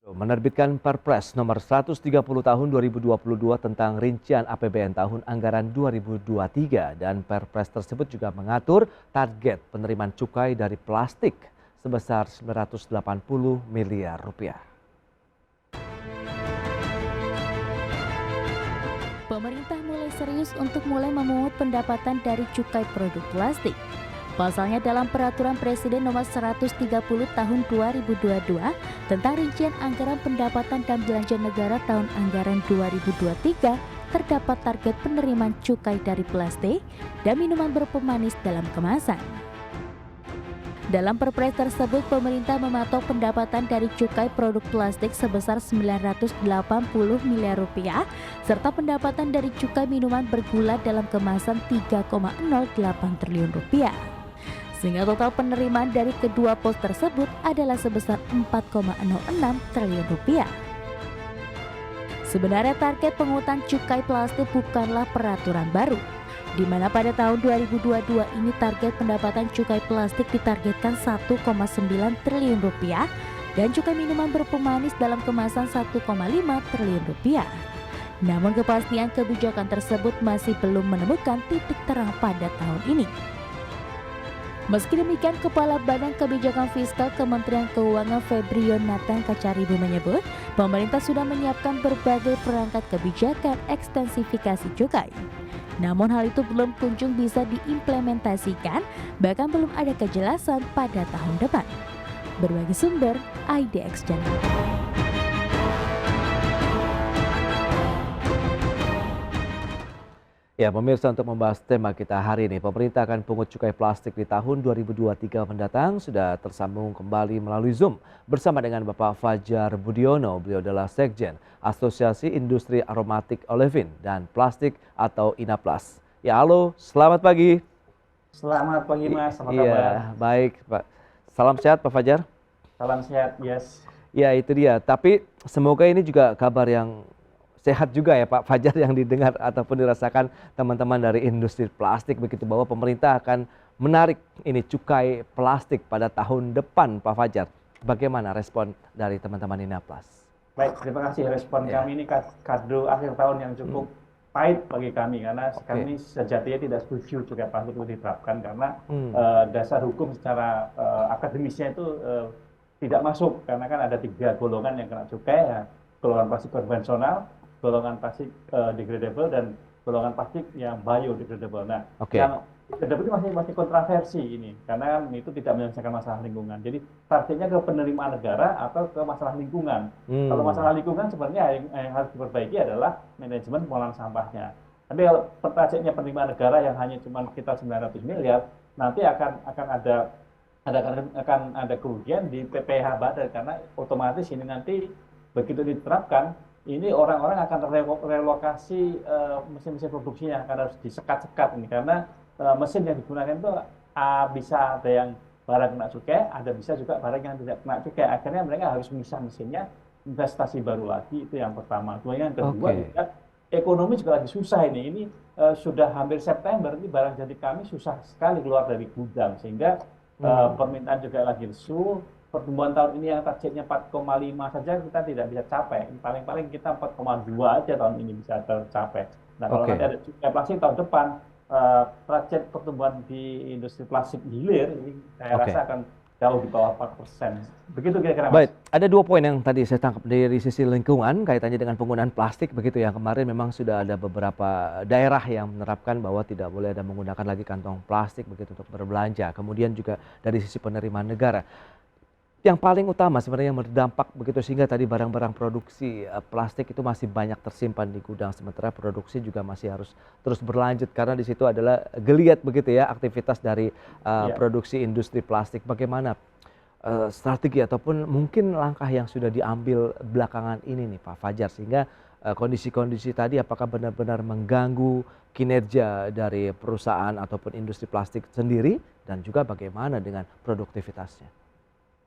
Menerbitkan Perpres nomor 130 tahun 2022 tentang rincian APBN tahun anggaran 2023 dan Perpres tersebut juga mengatur target penerimaan cukai dari plastik sebesar 980 miliar rupiah. Pemerintah mulai serius untuk mulai memungut pendapatan dari cukai produk plastik. Pasalnya dalam Peraturan Presiden Nomor 130 Tahun 2022 tentang rincian anggaran pendapatan dan belanja negara tahun anggaran 2023 terdapat target penerimaan cukai dari plastik dan minuman berpemanis dalam kemasan. Dalam Perpres tersebut, pemerintah mematok pendapatan dari cukai produk plastik sebesar 980 miliar rupiah, serta pendapatan dari cukai minuman bergula dalam kemasan 3,08 triliun rupiah. Sehingga total penerimaan dari kedua pos tersebut adalah sebesar 4,06 triliun rupiah. Sebenarnya target pungutan cukai plastik bukanlah peraturan baru, di mana pada tahun 2022 ini target pendapatan cukai plastik ditargetkan 1,9 triliun rupiah dan cukai minuman berpemanis dalam kemasan 1,5 triliun rupiah. Namun kepastian kebijakan tersebut masih belum menemukan titik terang pada tahun ini. Meski demikian, Kepala Badan Kebijakan Fiskal Kementerian Keuangan Febrion Nathan Kacaribu menyebut, pemerintah sudah menyiapkan berbagai perangkat kebijakan ekstensifikasi cukai. Namun hal itu belum kunjung bisa diimplementasikan, bahkan belum ada kejelasan pada tahun depan. Berbagai sumber, IDX Channel. Ya, pemirsa, untuk membahas tema kita hari ini, pemerintah akan pungut cukai plastik di tahun 2023 mendatang sudah tersambung kembali melalui Zoom bersama dengan Bapak Fajar Budiono. Beliau adalah Sekjen Asosiasi Industri Aromatik Olefin dan Plastik atau INAPLAS. Ya, halo, selamat pagi. Selamat pagi Mas, apa kabar? Iya, baik Pak. Salam sehat Pak Fajar. Salam sehat, yes. Ya, itu dia. Tapi semoga ini juga kabar yang sehat juga ya Pak Fajar yang didengar ataupun dirasakan teman-teman dari industri plastik, begitu bahwa pemerintah akan menarik ini cukai plastik pada tahun depan Pak Fajar. Bagaimana respon dari teman-teman INAPLAS? Baik, terima kasih. Respon kami ini kado akhir tahun yang cukup pahit bagi kami karena kami sejatinya tidak setuju cukai plastik itu diterapkan karena dasar hukum secara akademisnya itu tidak masuk karena kan ada 3 golongan yang kena cukai, ya, golongan plastik konvensional, golongan plastik degradable dan golongan plastik yang biodegradable. Nah, yang degradable masih kontroversi ini karena kan itu tidak menyelesaikan masalah lingkungan. Jadi targetnya ke penerimaan negara atau ke masalah lingkungan. Kalau masalah lingkungan sebenarnya yang harus diperbaiki adalah manajemen pengolahan sampahnya. Tapi kalau targetnya penerimaan negara yang hanya cuma kita 900 miliar, nanti akan ada kerugian di PPH Badan karena otomatis ini nanti begitu diterapkan ini orang-orang akan relokasi mesin-mesin produksinya akan harus disekat-sekat ini karena mesin yang digunakan itu bisa ada yang barang kena cukai, ada bisa juga barang yang tidak kena cukai. Akhirnya mereka harus memisah mesinnya, investasi baru lagi, itu yang pertama. Kemudian yang kedua juga ekonomi juga lagi susah ini. Ini sudah hampir September ini barang jadi kami susah sekali keluar dari gudang sehingga permintaan juga lagi lesu. Pertumbuhan tahun ini yang targetnya 4,5 saja kita tidak bisa capai. Paling-paling kita 4,2 aja tahun ini bisa tercapai. Nah, kalau nanti ada cukai plastik tahun depan, target pertumbuhan di industri plastik hilir ini saya rasa akan jauh di bawah 4%. Begitu kira-kira Mas. Baik, ada 2 poin yang tadi saya tangkap dari sisi lingkungan kaitannya dengan penggunaan plastik begitu ya. Kemarin memang sudah ada beberapa daerah yang menerapkan bahwa tidak boleh ada menggunakan lagi kantong plastik begitu untuk berbelanja. Kemudian juga dari sisi penerimaan negara. Yang paling utama sebenarnya yang berdampak begitu sehingga tadi barang-barang produksi plastik itu masih banyak tersimpan di gudang, sementara produksi juga masih harus terus berlanjut karena di situ adalah geliat begitu ya aktivitas dari produksi industri plastik. Bagaimana strategi ataupun mungkin langkah yang sudah diambil belakangan ini nih Pak Fajar sehingga kondisi-kondisi tadi apakah benar-benar mengganggu kinerja dari perusahaan ataupun industri plastik sendiri dan juga bagaimana dengan produktivitasnya?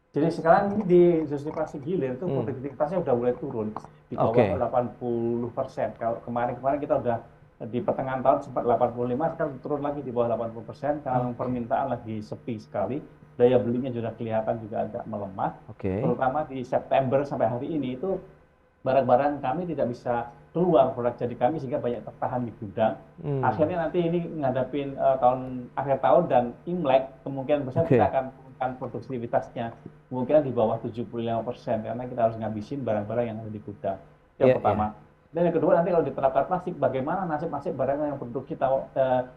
Jadi sekarang ini di industri plastik hilir itu produktivitasnya udah mulai turun di bawah 80%. Kalau kemarin kita udah di pertengahan tahun sempat 85, sekarang turun lagi di bawah 80% karena Oke. permintaan lagi sepi sekali, daya belinya sudah kelihatan juga agak melemah, Oke. terutama di September sampai hari ini itu barang-barang kami tidak bisa keluar produk jadi kami sehingga banyak tertahan di gudang. Hmm. Akhirnya nanti ini ngadapin tahun akhir tahun dan Imlek kemungkinan besar kita Oke. akan turunkan produktivitasnya kemungkinan di bawah 75% karena kita harus ngabisin barang-barang yang ada di gudang. Itu yang Iya, iya. pertama. Dan yang kedua nanti kalau diterapkan plastik, bagaimana nasib-nasib barang yang produksi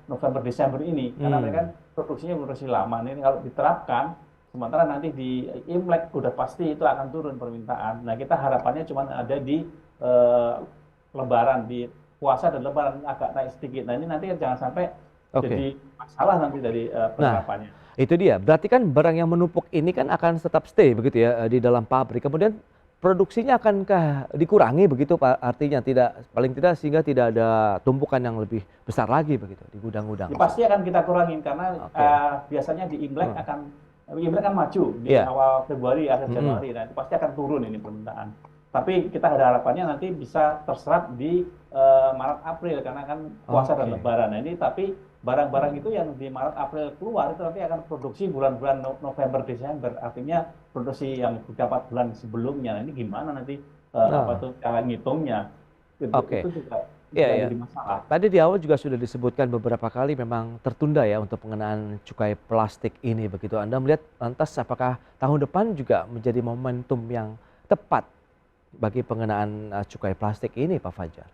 November Desember ini? Karena mereka kan Hmm. produksinya produksi lama. Ini kalau diterapkan, sementara nanti di Imlek udah pasti itu akan turun permintaan. Nah kita harapannya cuma ada di eh, Lebaran, di puasa dan Lebaran agak naik sedikit. Nah ini nanti jangan sampai Oke. jadi masalah nanti dari Nah, penerapannya. itu dia. Berarti kan barang yang menumpuk ini kan akan tetap stay begitu ya di dalam pabrik. Kemudian produksinya akankah dikurangi begitu Pak? Artinya tidak paling tidak sehingga tidak ada tumpukan yang lebih besar lagi begitu di gudang-gudang Ya, maksud. pasti akan kita kurangin karena Oke. biasanya di Imlek Hmm. Imlek kan maju di Iya. awal Februari akhir Mm-mm. Januari, nah itu pasti akan turun ini permintaan. Tapi kita ada harapannya nanti bisa terserap di Maret April karena kan puasa dan Oke. Lebaran. Nah ini tapi barang-barang itu yang di Maret April keluar itu nanti akan produksi bulan-bulan November Desember. Artinya produksi yang beberapa bulan sebelumnya. Nah ini gimana nanti apa Nah, tuh cara ngitungnya? oke. Itu juga Iya, bisa iya. jadi masalah. Tadi di awal juga sudah disebutkan beberapa kali memang tertunda ya untuk pengenaan cukai plastik ini begitu. Anda melihat lantas apakah tahun depan juga menjadi momentum yang tepat bagi pengenaan cukai plastik ini Pak Fajar?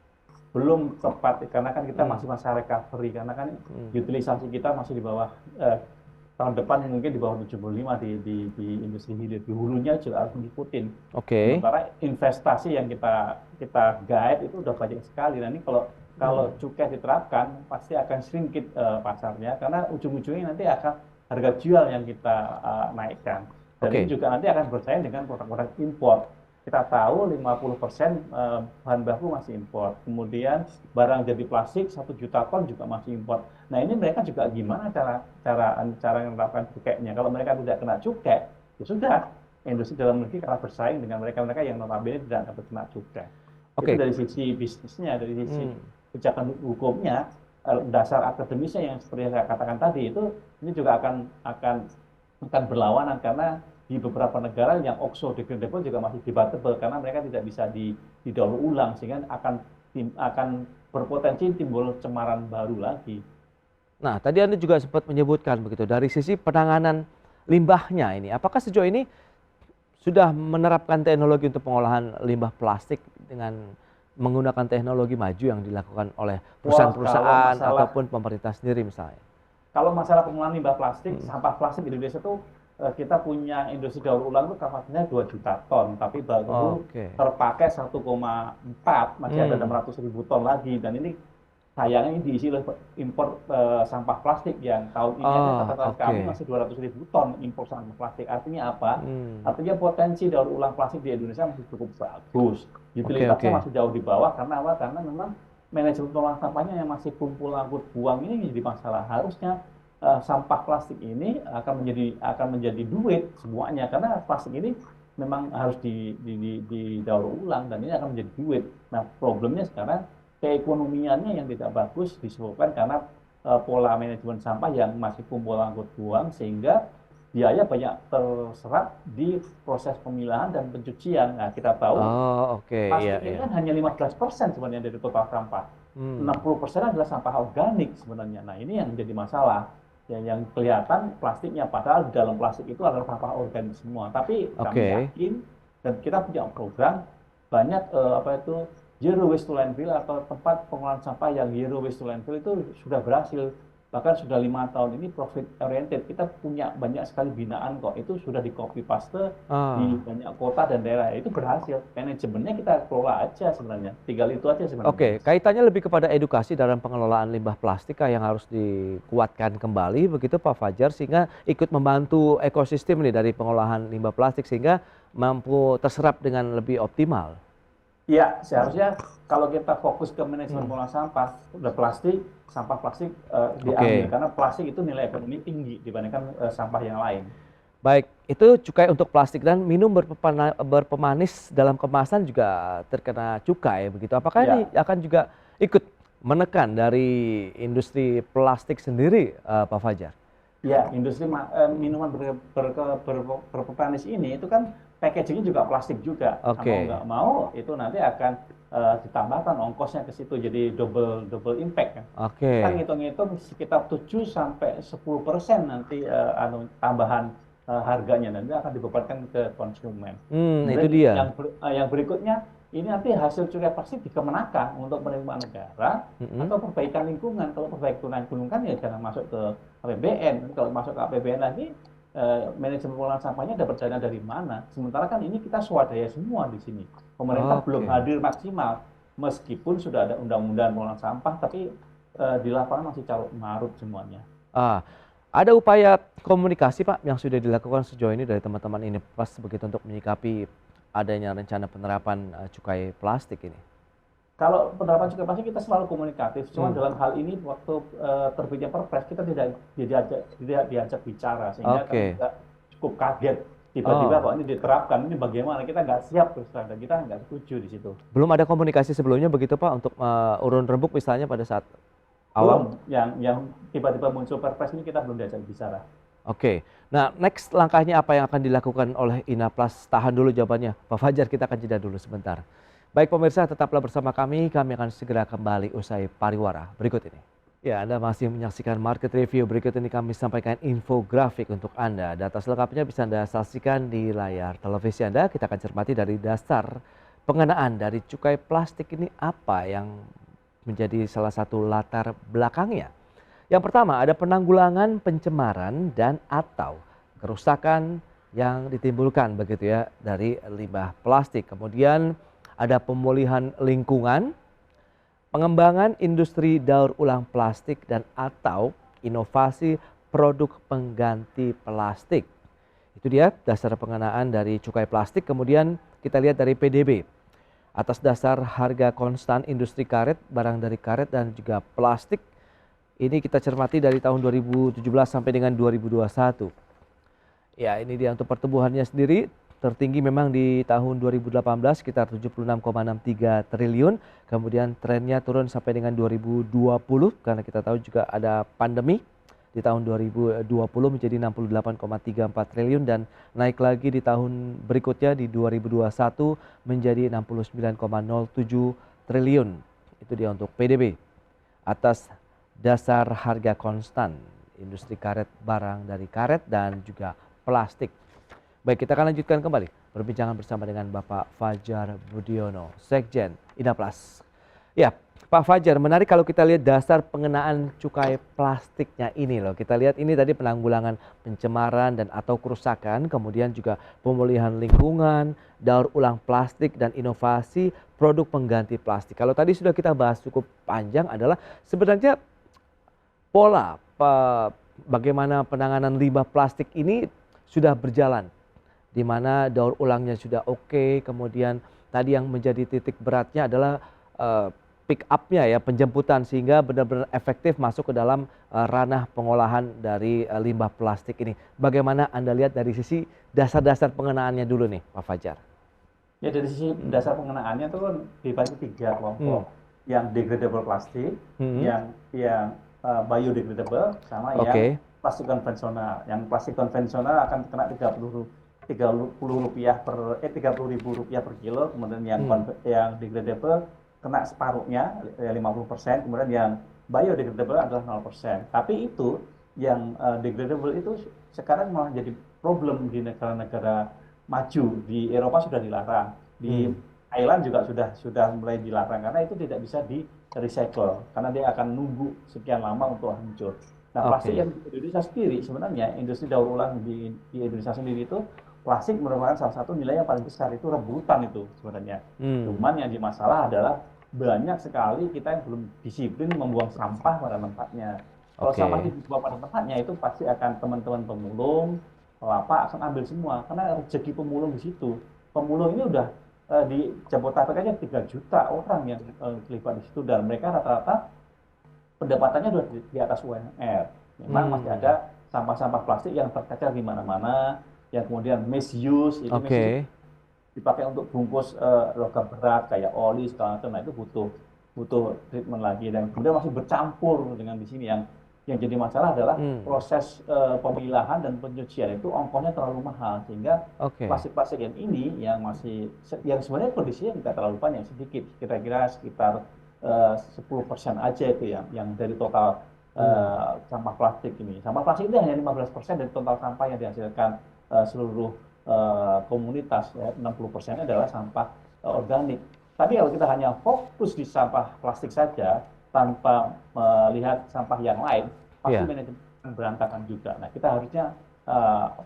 Belum tepat karena kan kita Hmm. masih masa recovery karena kan Hmm. utilisasi kita masih di bawah tahun depan mungkin di bawah 75 di industri hilir. Di hulunya juga harus ngikutin. Oke. Sementara investasi yang kita guide itu udah banyak sekali. Nah ini kalau Hmm. cukai diterapkan pasti akan sedikit pasarnya karena ujung-ujungnya nanti akan harga jual yang kita naikkan. Dan ini Oke. juga nanti akan bersaing dengan produk-produk impor. Kita tahu 50% bahan baku masih impor. Kemudian barang jadi plastik 1 juta ton juga masih impor. Nah ini mereka juga gimana cara menerapkan cukainya. Kalau mereka tidak kena cukai, ya sudah industri dalam negeri kalah bersaing dengan mereka-mereka yang notabene tidak dapat kena cukai. Itu Oke. dari sisi bisnisnya, dari sisi Hmm. kebijakan hukumnya, dasar akademisnya yang seperti yang saya katakan tadi itu ini juga akan berlawanan karena di beberapa negara yang oxo-degradable juga masih debatable karena mereka tidak bisa didaur ulang sehingga akan berpotensi timbul cemaran baru lagi. Nah, tadi Anda juga sempat menyebutkan begitu dari sisi penanganan limbahnya ini. Apakah sejauh ini sudah menerapkan teknologi untuk pengolahan limbah plastik dengan menggunakan teknologi maju yang dilakukan oleh Wah, perusahaan-perusahaan ataupun pemerintah sendiri misalnya? kalau masalah pengolahan limbah plastik, Hmm. sampah plastik di Indonesia itu kita punya industri daur ulang itu kapasitasnya 2 juta ton, tapi baru Oke. terpakai 1,4, masih ada 600.000 ton lagi. Dan ini sayangnya ini diisi oleh impor sampah plastik yang tahun ini aja Oh, catatan oke. kami masih 200.000 ton impor sampah plastik. Artinya apa? Hmm. Artinya potensi daur ulang plastik di Indonesia masih cukup bagus. Oke, Utilitasnya oke. masih jauh di bawah karena apa? Karena memang manajemen pengelolaan sampahnya yang masih kumpul angkut buang ini jadi masalah. Harusnya sampah plastik ini akan menjadi duit semuanya karena plastik ini memang harus didaur ulang dan ini akan menjadi duit. Nah, problemnya sekarang keekonomiannya yang tidak bagus disebabkan karena pola manajemen sampah yang masih kumpul angkut buang sehingga biaya banyak terserap di proses pemilahan dan pencucian. Nah, kita tahu Oh, oke. Iya, plastik ini iya. kan hanya 15% sebenarnya dari total sampah. Hmm. 60% adalah sampah organik sebenarnya. Nah, ini yang menjadi masalah. Yang kelihatan plastiknya, padahal di dalam plastik itu adalah sampah organik semua. Tapi kami Oke. yakin dan kita punya program banyak zero waste to landfill atau tempat pengolahan sampah yang zero waste to landfill itu sudah berhasil. Bahkan sudah 5 tahun ini profit oriented. Kita punya banyak sekali binaan kok. Itu sudah di copy paste di Ah. banyak kota dan daerah. Itu berhasil. Manajemennya kita kelola aja sebenarnya. Tinggal itu aja sebenarnya. Oke, kaitannya lebih kepada edukasi dalam pengelolaan limbah plastik yang harus dikuatkan kembali begitu Pak Fajar sehingga ikut membantu ekosistem nih dari pengolahan limbah plastik sehingga mampu terserap dengan lebih optimal. Iya, seharusnya kalau kita fokus ke manajemen pengolahan sampah, udah plastik, sampah plastik diambil Oke. karena plastik itu nilai ekonomi tinggi dibandingkan sampah yang lain. Baik, itu cukai untuk plastik dan minum berpemanis dalam kemasan juga terkena cukai begitu. Apakah ini Ya, akan juga ikut menekan dari industri plastik sendiri, Pak Fajar? Ya, industri minuman berpepanis ini itu kan packagingnya juga plastik juga. Mau Oke, nggak mau itu nanti akan ditambahkan ongkosnya ke situ, jadi double impact kan. Kita oke. ngitung-ngitung sekitar 7 sampai 10% nanti tambahan harganya nanti akan dibebankan ke konsumen. Itu Kemudian dia. yang berikutnya ini nanti hasil cukai plastik dikenakan untuk penerimaan negara Mhm. atau perbaikan lingkungan. Kalau perbaikan lingkungan kan ya jangan masuk ke APBN. Kalau masuk ke APBN lagi manajemen pengelolaan sampahnya dapat dana dari mana? Sementara kan ini kita swadaya semua di sini. Pemerintah belum Oke. hadir maksimal meskipun sudah ada undang-undang pengelolaan sampah, tapi di lapangan masih carut marut semuanya. Ah, ada upaya komunikasi Pak yang sudah dilakukan sejauh ini dari teman-teman ini pas begitu untuk menyikapi adanya rencana penerapan cukai plastik ini? Kalau penerapan cukai plastik kita selalu komunikatif, cuma Hmm. dalam hal ini waktu terbitnya Perpres kita tidak diajak bicara sehingga kami Oke. juga cukup kaget tiba-tiba Oh, kok ini diterapkan, ini bagaimana, kita nggak siap terus terang, dan kita nggak setuju di situ. belum ada komunikasi sebelumnya begitu Pak untuk urun rembuk misalnya pada saat awal? Belum, yang tiba-tiba muncul Perpres ini kita belum diajak bicara. Oke. Nah, next langkahnya apa yang akan dilakukan oleh Inaplas? Tahan dulu jawabannya. Pak Fajar, kita akan jeda dulu sebentar. Baik pemirsa, tetaplah bersama kami. Kami akan segera kembali usai pariwara berikut ini. Ya, Anda masih menyaksikan Market Review. Berikut ini kami sampaikan infografik untuk Anda. Data selengkapnya bisa Anda saksikan di layar televisi Anda. Kita akan cermati dari dasar pengenaan dari cukai plastik ini apa yang menjadi salah satu latar belakangnya. Yang pertama ada penanggulangan pencemaran dan atau kerusakan yang ditimbulkan begitu ya dari limbah plastik. Kemudian ada pemulihan lingkungan, pengembangan industri daur ulang plastik dan atau inovasi produk pengganti plastik. Itu dia dasar pengenaan dari cukai plastik. Kemudian kita lihat dari PDB. Atas dasar harga konstan industri karet, barang dari karet dan juga plastik. Ini kita cermati dari tahun 2017 sampai dengan 2021. Ya, ini dia untuk pertumbuhannya sendiri tertinggi memang di tahun 2018 sekitar 76,63 triliun. Kemudian trennya turun sampai dengan 2020 karena kita tahu juga ada pandemi. Di tahun 2020 menjadi 68,34 triliun dan naik lagi di tahun berikutnya di 2021 menjadi 69,07 triliun. Itu dia untuk PDB. Atas dasar harga konstan industri karet, barang dari karet dan juga plastik. Baik, kita akan lanjutkan kembali perbincangan bersama dengan Bapak Fajar Budiono, Sekjen Inaplas. Ya, Pak Fajar, menarik kalau kita lihat dasar pengenaan cukai plastiknya ini loh. Kita lihat ini tadi penanggulangan pencemaran dan atau kerusakan, kemudian juga pemulihan lingkungan, daur ulang plastik dan inovasi produk pengganti plastik. Kalau tadi sudah kita bahas cukup panjang adalah sebenarnya pola bagaimana penanganan limbah plastik ini sudah berjalan, di mana daur ulangnya sudah oke, kemudian tadi yang menjadi titik beratnya adalah pick up-nya ya, penjemputan sehingga benar-benar efektif masuk ke dalam ranah pengolahan dari limbah plastik ini. Bagaimana Anda lihat dari sisi dasar-dasar pengenaannya dulu nih, Pak Fajar? Ya dari sisi dasar pengenaannya itu kan dibagi 3 kelompok. Yang degradable plastik, yang biodegradable, sama yang plastik konvensional. Yang plastik konvensional akan kena 30.000 rupiah per kilo, kemudian yang degradable kena separuhnya 50%, kemudian yang biodegradable adalah 0%. Tapi itu yang degradable itu sekarang malah jadi problem di negara-negara maju. Di Eropa sudah dilarang, di Thailand juga sudah mulai dilarang karena itu tidak bisa di recycle karena dia akan nunggu sekian lama untuk hancur. Nah, plastik yang di Indonesia sendiri sebenarnya industri daur ulang di Indonesia sendiri itu plastik merupakan salah satu nilai yang paling besar, itu rebutan itu sebenarnya. Cuman yang dimasalah adalah banyak sekali kita yang belum disiplin membuang sampah pada tempatnya. Kalau sampah dibuang pada tempatnya itu pasti akan teman-teman pemulung, lapak akan ambil semua karena rezeki pemulung di situ. Pemulung ini udah di Jabodetabek aja 3 juta orang yang terlibat di situ dan mereka rata-rata pendapatannya sudah di atas UMR. Memang masih ada sampah-sampah plastik yang tercecer di mana-mana, yang kemudian misuse, itu misuse dipakai untuk bungkus logam berat kayak oli segala macam. Nah itu butuh butuh treatment lagi, dan kemudian masih bercampur dengan di sini yang jadi masalah adalah proses pemilahan dan pencucian itu ongkosnya terlalu mahal, sehingga Oke. plastik-plastik yang ini yang sebenarnya kondisinya tidak terlalu banyak, sedikit, kira-kira sekitar 10% aja itu yang dari total sampah plastik ini. Sampah plastik itu hanya 15% dari total sampah yang dihasilkan seluruh komunitas, ya. 60% adalah sampah organik. Tapi kalau kita hanya fokus di sampah plastik saja tanpa melihat sampah yang lain, pasti manajemen berantakan juga. Nah, kita harusnya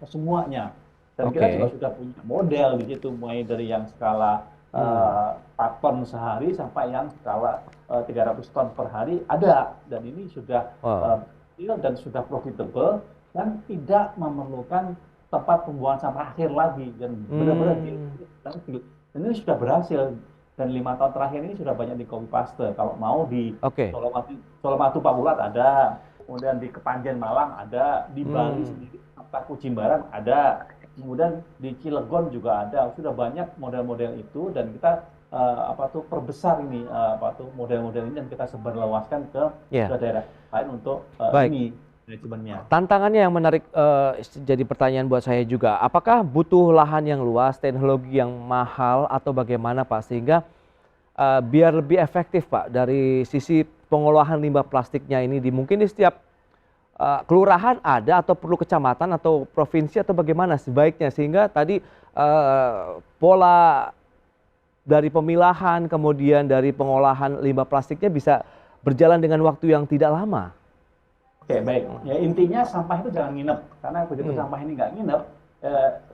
semuanya. Dan kita juga sudah punya model di situ, mulai dari yang skala 4 ton sehari sampai yang skala 300 ton per hari ada. Dan ini sudah dan sudah profitable dan tidak memerlukan tempat pembuangan sampah akhir lagi, dan benar-benar dan ini sudah berhasil. Dan 5 tahun terakhir ini sudah banyak di copy paste. Kalau mau di Solomatu Pamulat ada, kemudian di Kepanjen Malang ada, di Bali sendiri Kota Kujimbaran ada, kemudian di Cilegon juga ada. Sudah banyak model-model itu, dan kita perbesar ini model-model ini, dan kita sebarluaskan ke daerah lain untuk ini manajemennya. Tantangannya yang menarik jadi pertanyaan buat saya juga, apakah butuh lahan yang luas, teknologi yang mahal, atau bagaimana Pak, sehingga biar lebih efektif Pak dari sisi pengolahan limbah plastiknya ini mungkin di setiap kelurahan ada, atau perlu kecamatan atau provinsi, atau bagaimana sebaiknya, sehingga tadi pola dari pemilahan kemudian dari pengolahan limbah plastiknya bisa berjalan dengan waktu yang tidak lama. Oke, baik. Ya, intinya sampah itu jangan nginep, karena begitu sampah ini nggak nginep,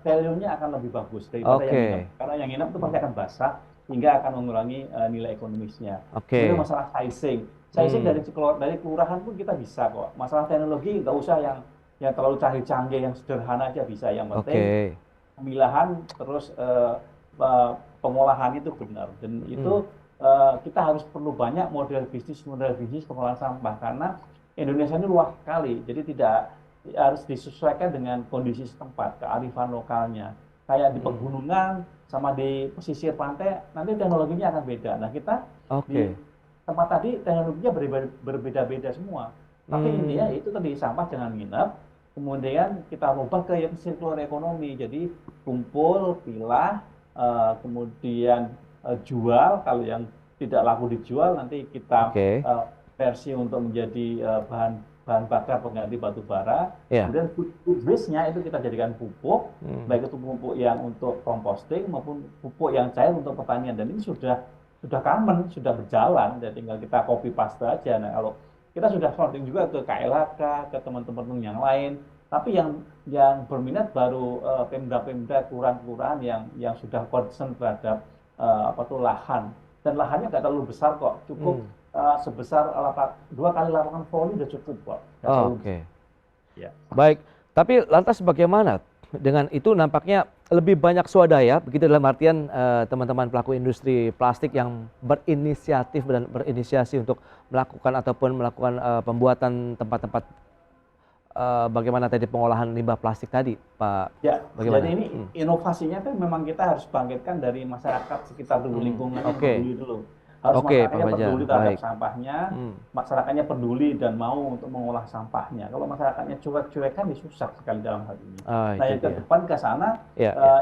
value-nya akan lebih bagus daripada yang nginep. Karena yang nginep itu pasti akan basah, hingga akan mengurangi nilai ekonomisnya. Kemudian masalah sizing dari kelurahan pun kita bisa kok. Masalah teknologi nggak usah yang terlalu canggih, yang sederhana aja bisa. Yang penting pemilahan terus pengolahan itu benar, dan itu kita harus perlu banyak model bisnis pengolahan sampah, karena Indonesia ini luas sekali, jadi tidak harus disesuaikan dengan kondisi setempat, kearifan lokalnya. Kayak di pegunungan sama di pesisir pantai, nanti teknologinya akan beda. Nah, kita di tempat tadi teknologinya berbeda-beda semua. Tapi intinya itu tadi, sampah jangan nginep, kemudian kita rubah ke yang circular ekonomi. Jadi kumpul, pilah, kemudian jual. Kalau yang tidak laku dijual, nanti kita versi untuk menjadi bahan bakar pengganti batu bara. Kemudian food waste-nya itu kita jadikan pupuk, baik itu pupuk yang untuk composting maupun pupuk yang cair untuk pertanian. Dan ini sudah common, sudah berjalan, dan tinggal kita copy paste aja. Nah, kalau kita sudah sorting juga ke KLHK, ke teman-teman yang lain, tapi yang berminat baru pemda-pemda, kelurahan-kelurahan yang sudah concern terhadap lahan. Dan lahannya nggak terlalu besar kok, cukup sebesar 2 kali lapangan voli udah cukup kok. Baik, tapi lantas bagaimana dengan itu? Nampaknya lebih banyak swadaya, begitu, dalam artian teman-teman pelaku industri plastik yang berinisiatif dan berinisiasi untuk melakukan pembuatan tempat-tempat bagaimana tadi pengolahan limbah plastik tadi, Pak. Bagaimana? Jadi ini inovasinya kan memang kita harus bangkitkan dari masyarakat sekitar dulu, lingkungan peduli dulu. Harus masyarakatnya peduli terhadap sampahnya, masyarakatnya peduli dan mau untuk mengolah sampahnya. Kalau masyarakatnya cuek-cuek kan susah sekali dalam hal ini. Nah, yang ke depan ke sana,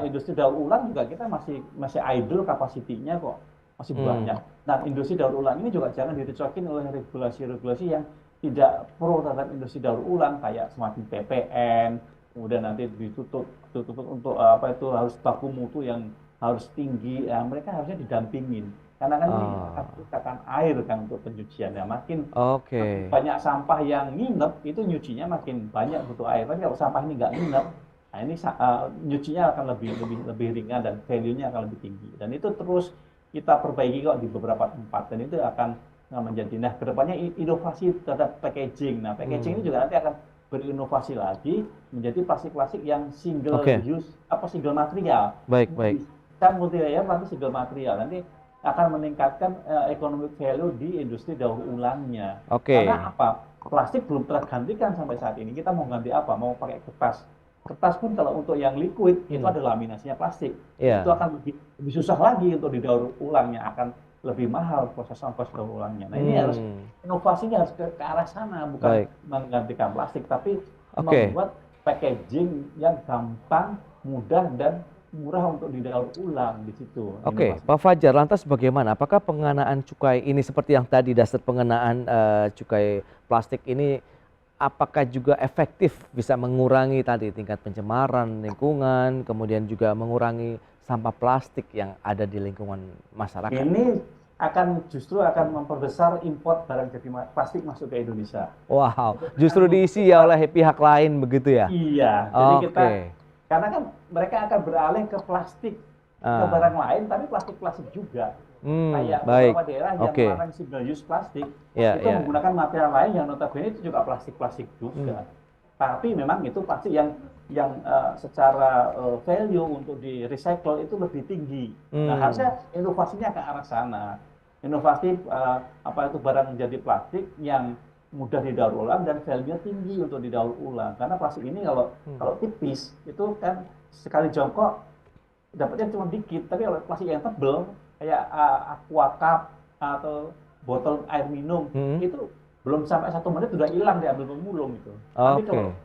industri daur ulang juga kita masih idle kapasitinya kok, masih banyak. Nah, industri daur ulang ini juga jangan direcokin oleh regulasi-regulasi yang tidak pro terhadap industri daur ulang, kayak semacam PPN, kemudian nanti ditutup untuk harus baku mutu yang harus tinggi. Mereka harusnya didampingin. Karena kan ini akan air kan untuk pencucian, ya makin banyak sampah yang nginep itu nyucinya makin banyak butuh air. Tapi kalau sampah ini nggak nginep, nah ini nyucinya akan lebih ringan dan value-nya akan lebih tinggi. Dan itu terus kita perbaiki kok di beberapa tempat, dan itu akan menjadi. Nah, kedepannya inovasi terhadap packaging. Nah, packaging ini juga nanti akan berinovasi lagi menjadi plastik-plastik yang single use, single material. Baik. Kan multi layer tapi single material. Nanti akan meningkatkan economic value di industri daur ulangnya. Karena apa? Plastik belum tergantikan sampai saat ini. Kita mau ganti apa? Mau pakai kertas. Kertas pun kalau untuk yang liquid itu ada laminasinya plastik. Itu akan lebih susah lagi untuk didaur ulangnya. lebih mahal proses ongkos daur ulangnya. Nah, ini harus inovasinya harus ke arah sana, bukan Baik. menggantikan plastik, tapi Oke. membuat packaging yang gampang, mudah dan murah untuk didaur ulang di situ. Oke, Inovasi. Pak Fajar, lantas bagaimana? Apakah pengenaan cukai ini seperti yang tadi dasar pengenaan cukai plastik ini, apakah juga efektif bisa mengurangi tadi tingkat pencemaran lingkungan, kemudian juga mengurangi sampah plastik yang ada di lingkungan masyarakat? Ini justru akan memperbesar import barang jadi plastik masuk ke Indonesia. Wow, justru diisi ya oleh pihak lain begitu ya? Iya, jadi kita Oke. karena kan mereka akan beralih ke plastik, ke barang lain, tapi plastik-plastik juga. Kayak Baik. beberapa daerah yang Oke. melarang single use plastik, Ya, itu ya. menggunakan material lain yang notabene itu juga plastik-plastik juga. Tapi memang itu pasti yang secara value untuk di recycle itu lebih tinggi. Nah, harusnya inovasinya ke arah sana. Inovasi apa itu barang jadi plastik yang mudah didaur ulang dan value-nya tinggi untuk didaur ulang. Karena plastik ini kalau tipis itu kan sekali jongkok dapatnya cuma dikit, tapi kalau plastik yang tebel kayak aqua cup atau botol air minum itu belum sampai 1 menit sudah hilang diambil pemulung itu. Tapi kalau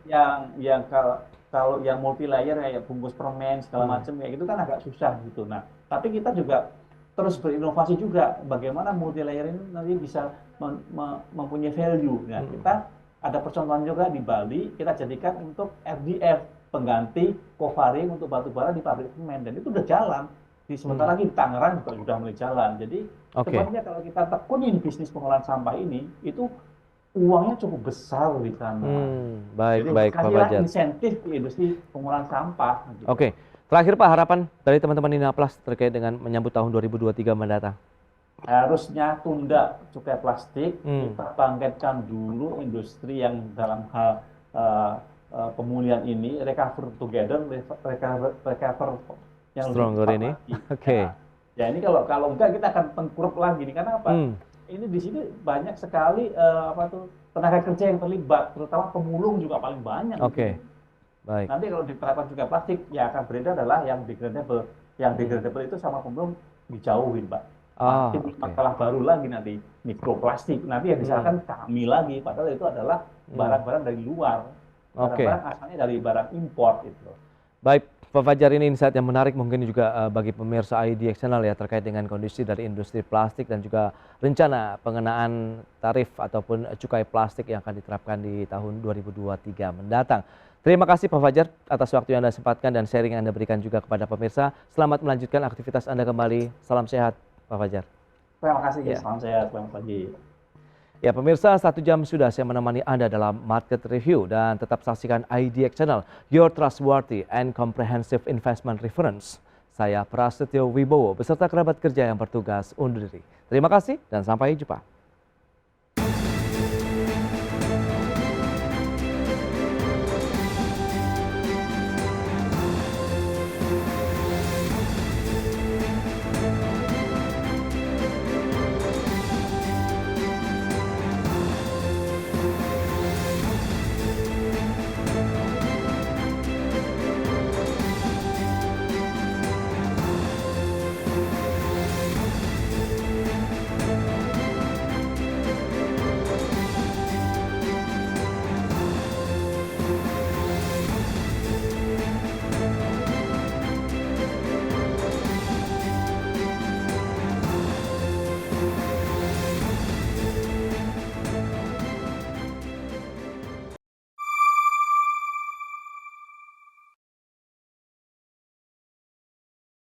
kalau yang multi layer kayak bungkus permen segala macam kayak gitu kan agak susah gitu. Nah, tapi kita juga terus berinovasi juga bagaimana multi layer ini nanti bisa mempunyai value. Nah, kita ada percontohan juga di Bali, kita jadikan untuk RDF, pengganti covaring untuk batu bara di pabrik semen, dan itu udah jalan. Sementara lagi di Tangerang juga sudah mulai jalan. Jadi sebenarnya kalau kita tekunin bisnis pengolahan sampah ini, itu uangnya cukup besar di sana. Baik, jadi baik Pak kasihlah Fajar. insentif di industri pengolahan sampah. Gitu. Oke, terakhir Pak, harapan dari teman-teman Inaplas terkait dengan menyambut tahun 2023 mendatang. Harusnya tunda cukai plastik, kita bangkitkan dulu industri yang dalam hal pemulihan ini, recover together, recover yang stronger lebih ini. cepat Oke. lagi. Ya ini kalau enggak kita akan tengkurap lagi nih. Karena apa? Ini di sini banyak sekali tenaga kerja yang terlibat, terutama pemulung juga paling banyak. Oke. Baik. Nanti kalau diterapkan juga plastik, ya akan beredar adalah yang degradable. Yang degradable itu sama pemulung dijauhin, Pak. Nanti masalah baru lagi nanti mikroplastik. Nanti yang disalahkan kami lagi, padahal itu adalah barang-barang dari luar. Barang-barang asalnya dari barang import itu. Baik, Pak Fajar, ini insight yang menarik mungkin juga bagi pemirsa IDX Channel ya, terkait dengan kondisi dari industri plastik dan juga rencana pengenaan tarif ataupun cukai plastik yang akan diterapkan di tahun 2023 mendatang. Terima kasih Pak Fajar atas waktu yang Anda sempatkan dan sharing yang Anda berikan juga kepada pemirsa. Selamat melanjutkan aktivitas Anda kembali. Salam sehat Pak Fajar. Terima kasih, salam sehat, selamat pagi. Ya pemirsa, 1 jam sudah saya menemani Anda dalam Market Review, dan tetap saksikan IDX Channel, your trustworthy and comprehensive investment reference. Saya Prasetyo Wibowo beserta kerabat kerja yang bertugas undur diri. Terima kasih dan sampai jumpa.